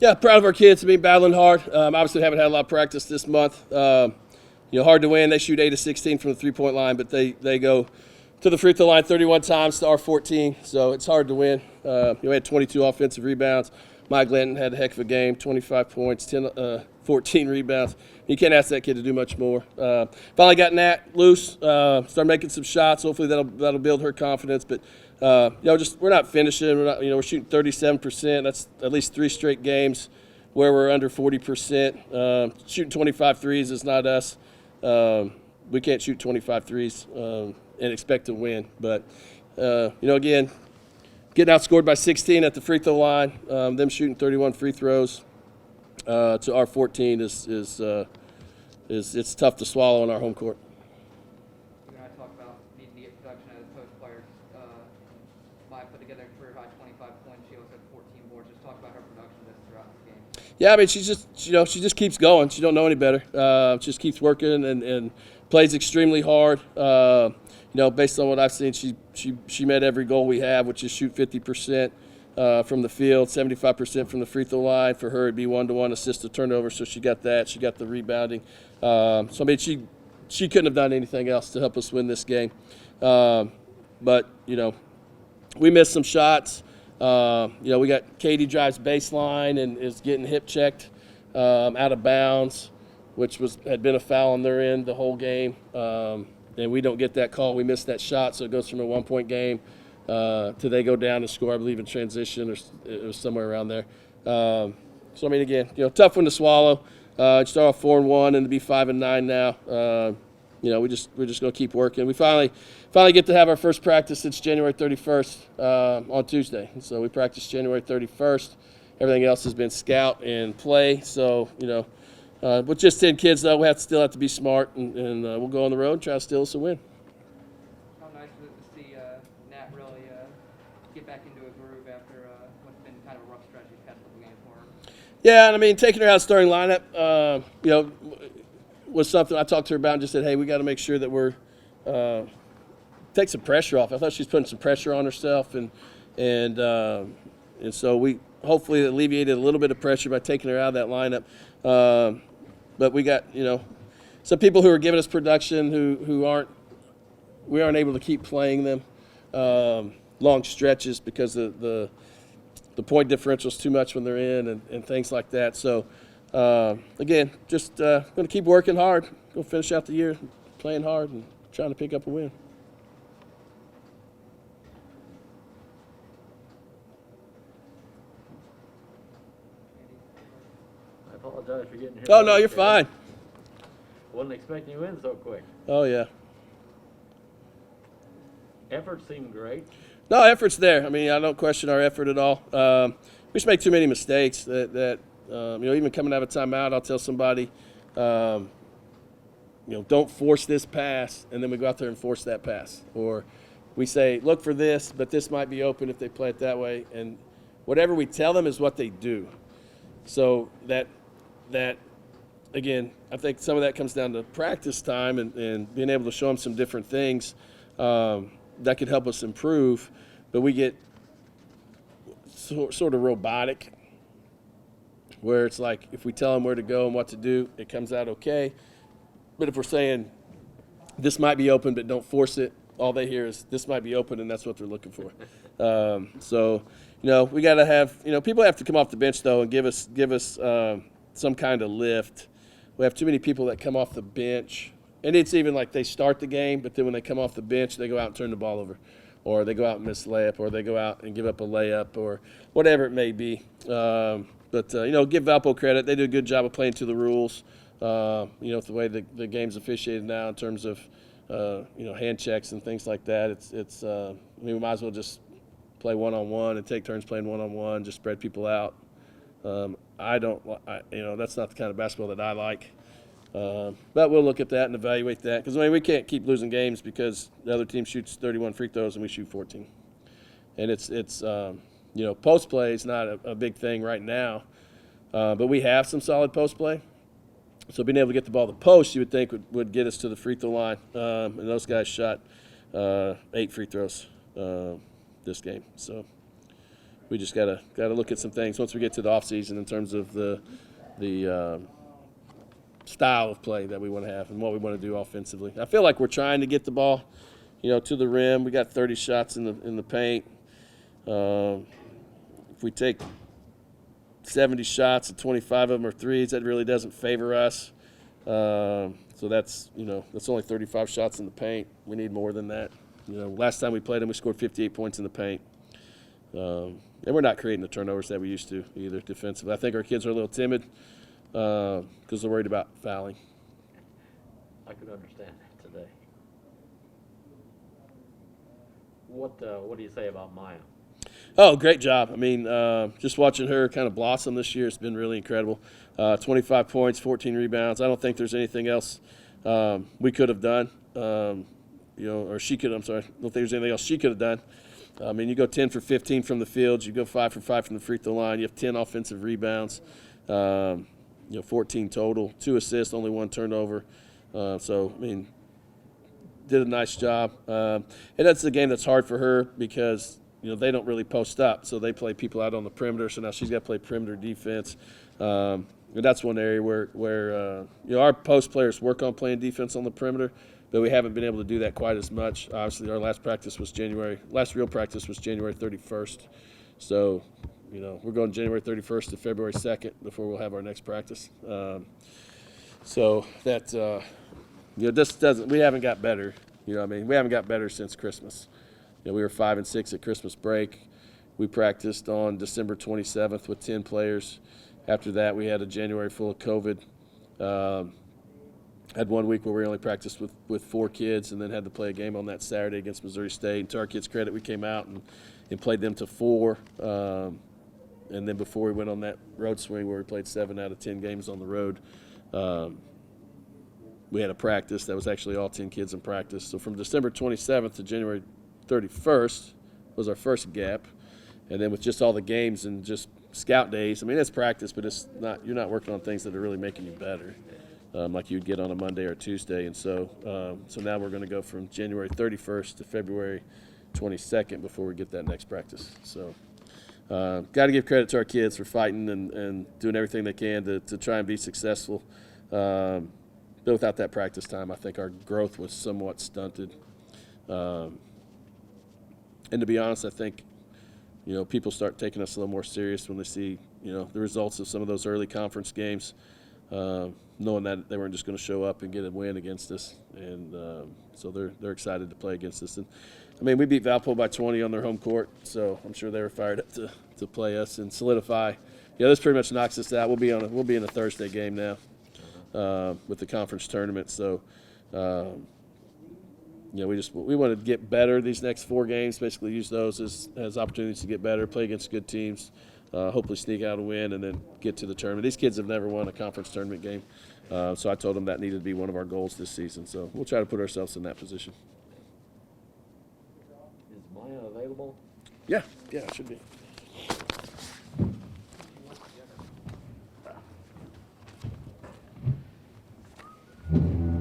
Yeah, proud of our kids. Battling hard. Obviously, haven't had a lot of practice this month. Hard to win. They shoot 8 of 16 from the three-point line, but they go to the free throw line 31 times to our 14, so it's hard to win. We had 22 offensive rebounds. Mike Glenton had a heck of a game, 25 points, 14 rebounds. You can't ask that kid to do much more. Finally got Nat loose, started making some shots. Hopefully that'll build her confidence. But we're not finishing. We're shooting 37%. That's at least 3 straight games where we're under 40%. Shooting 25 threes is not us. We can't shoot 25 threes and expect to win. But again, getting outscored by 16 at the free throw line, them shooting 31 free throws to our 14 is it's tough to swallow on our home court. You and I talk about needing to get production as a post player. Maya put together a career high 25 points. She also had 14 boards. Just talk about her production throughout the game. Yeah, she just keeps going. She don't know any better. Just keeps working and plays extremely hard. Based on what I've seen, she met every goal we have, which is shoot 50% from the field, 75% from the free throw line. For her, it'd be 1-to-1 assist to turnover. So she got that. She got the rebounding. She couldn't have done anything else to help us win this game. But we missed some shots. We got Katie drives baseline and is getting hip checked out of bounds, which had been a foul on their end the whole game. And we don't get that call. We missed that shot, so it goes from a 1-point game to they go down and score, I believe, in transition, or it was somewhere around there. Again, tough one to swallow. Start off 4-1 and to be 5-9 now. We're just going to keep working. We finally get to have our first practice since January 31st on Tuesday. So we practiced January 31st. Everything else has been scout and play. So with just 10 kids, though, we still have to be smart, and we'll go on the road and try to steal us a win. How nice is it to see Nat really get back into a groove after what's been kind of a rough stretch these past couple games for her? Yeah, and taking her out of starting lineup, was something I talked to her about and just said, hey, we got to make sure that we're take some pressure off. I thought she was putting some pressure on herself, and so we hopefully alleviated a little bit of pressure by taking her out of that lineup. But we got some people who are giving us production who we aren't able to keep playing them long stretches because the point differential is too much when they're in and things like that. So again, just going to keep working hard. Go finish out the year playing hard and trying to pick up a win. I apologize for getting here. Oh, no, you're fine. Wasn't expecting you in so quick. Oh, yeah. Effort seemed great. No, effort's there. I don't question our effort at all. We just make too many mistakes that even coming out of a timeout, I'll tell somebody, don't force this pass, and then we go out there and force that pass. Or we say, look for this, but this might be open if they play it that way. And whatever we tell them is what they do. So that again, I think some of that comes down to practice time and being able to show them some different things that could help us improve. But we get sort of robotic, where it's like if we tell them where to go and what to do, it comes out okay. But if we're saying this might be open but don't force it, all they hear is this might be open, and that's what they're looking for. We got to have people have to come off the bench though and give us some kind of lift. We have too many people that come off the bench, and it's even like they start the game, but then when they come off the bench, they go out and turn the ball over, or they go out and miss a layup, or they go out and give up a layup, or whatever it may be. But give Valpo credit; they do a good job of playing to the rules. With the way the game's officiated now in terms of hand checks and things like that, we might as well just play one-on-one and take turns playing one-on-one, just spread people out. That's not the kind of basketball that I like. But we'll look at that and evaluate that, because we can't keep losing games because the other team shoots 31 free throws and we shoot 14. And it's post play is not a big thing right now, but we have some solid post play. So being able to get the ball to the post, you would think would get us to the free throw line. And those guys shot 8 free throws this game. So we just gotta look at some things once we get to the off season in terms of the style of play that we want to have and what we want to do offensively. I feel like we're trying to get the ball, to the rim. We got 30 shots in the paint. If we take 70 shots and 25 of them are threes, that really doesn't favor us. So that's only 35 shots in the paint. We need more than that. Last time we played them, we scored 58 points in the paint. And we're not creating the turnovers that we used to either defensively. I think our kids are a little timid because they're worried about fouling. I could understand that today. What do you say about Maya? Oh, great job. I mean, just watching her kind of blossom this year has been really incredible. 25 points, 14 rebounds. I don't think there's anything else we could have done, or she could. I'm sorry. I don't think there's anything else she could have done. I mean, you go 10 for 15 from the field. You go 5 for 5 from the free throw line. You have 10 offensive rebounds. 14 total, 2 assists, only 1 turnover. So, I mean, did a nice job. And that's the game that's hard for her because they don't really post up, so they play people out on the perimeter. So now she's got to play perimeter defense. And that's one area where our post players work on playing defense on the perimeter, but we haven't been able to do that quite as much. Obviously, our last real practice was January 31st. So, we're going January 31st to February 2nd before we'll have our next practice. So that this doesn't. We haven't got better. We haven't got better since Christmas. We were 5-6 at Christmas break. We practiced on December 27th with 10 players. After that, we had a January full of COVID. Had 1 week where we only practiced with 4 kids and then had to play a game on that Saturday against Missouri State. And to our kids' credit, we came out and played them to 4. And then before we went on that road swing where we played 7 out of 10 games on the road, we had a practice that was actually all 10 kids in practice. So from December 27th to January 31st was our first gap. And then with just all the games and just scout days, it's practice, but you're not working on things that are really making you better, like you'd get on a Monday or Tuesday. And so now we're going to go from January 31st to February 22nd before we get that next practice. So got to give credit to our kids for fighting and doing everything they can to try and be successful. But without that practice time, I think our growth was somewhat stunted. And to be honest, I think, people start taking us a little more serious when they see, the results of some of those early conference games, knowing that they weren't just going to show up and get a win against us. And so they're excited to play against us. And we beat Valpo by 20 on their home court, so I'm sure they were fired up to play us and solidify. This pretty much knocks us out. We'll be in a Thursday game now with the conference tournament. So, we want to get better these next 4 games. Basically, use those as opportunities to get better, play against good teams, hopefully sneak out a win, and then get to the tournament. These kids have never won a conference tournament game, so I told them that needed to be one of our goals this season. So we'll try to put ourselves in that position. Is Maya available? Yeah, it should be.